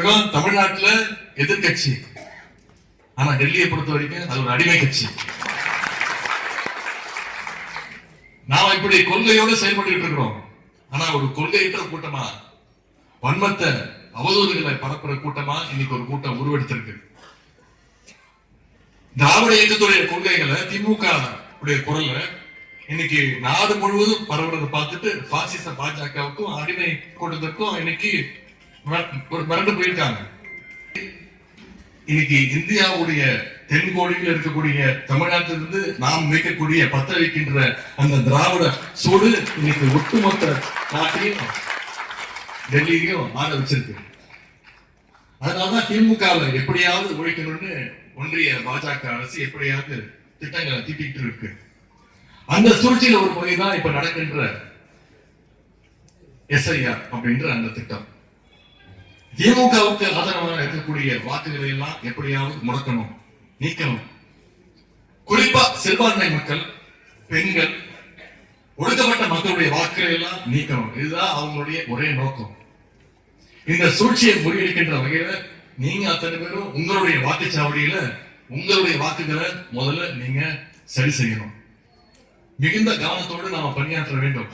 கழகம் தமிழ்நாட்டுல எதிர்கட்சி, ஆனா டெல்லியை பொறுத்த வரைக்கும் அது ஒரு அடிமை கட்சி. நாம இப்படி கொள்கையோடு செயல்பட்டு இருக்கிறோம். ஆனா ஒரு கொள்கையற்ற கூட்டமா, வன்மத்தை அவதூறுகளை பரப்புற கூட்டமா இன்னைக்கு ஒரு கூட்டம் உருவெடுத்திருக்கு. திராவிட இயக்கத்துடைய கொள்கைகளை திமுக குரல்ல இன்னைக்கு நாடு முழுவதும் பரவுறதை பார்த்துட்டு பாசிச பாஜகவுக்கும் அடிமை கூட்டத்திற்கும் இன்னைக்கு மிரண்டு போயிருக்காங்க. இன்னைக்கு இந்தியாவுடைய தென்கோடியில் இருக்கக்கூடிய தமிழ்நாட்டிலிருந்து நாம் வைக்கக்கூடிய பத்த வைக்கின்ற அந்த திராவிட சூடு இன்னைக்கு ஒட்டுமொத்த நாட்டையும் டெல்லியிலையும் ஆட வச்சிருக்கு. அதனாலதான் திமுகவை எப்படியாவது ஒழிக்கணும்னு ஒன்றிய பாஜக அரசு எப்படியாவது திட்டங்களை தீட்டிட்டு இருக்கு. அந்த சூழ்ச்சியில ஒரு பகுதிதான் இப்ப நடக்கின்ற SIR அப்படின்ற அந்த திட்டம். திமுகவுக்கு ஆதரவாக இருக்கக்கூடிய வாக்குகளை எல்லாம் எப்படியாவது முடக்கணும், நீக்கணும். குறிப்பா சிறுபான்மை மக்கள், பெண்கள், ஒடுக்கப்பட்ட மக்களுடைய வாக்குகளை எல்லாம் நீக்கணும். இதுதான் அவங்களுடைய ஒரே நோக்கம். இந்த சூழ்ச்சியை முறியடிக்கின்ற வகையில நீங்க அத்தனை பேரும் உங்களுடைய வாக்குச்சாவடியில உங்களுடைய வாக்குகளை முதல்ல நீங்க சரி செய்யணும். மிகுந்த கவனத்தோடு நாம பணியாற்ற வேண்டும்.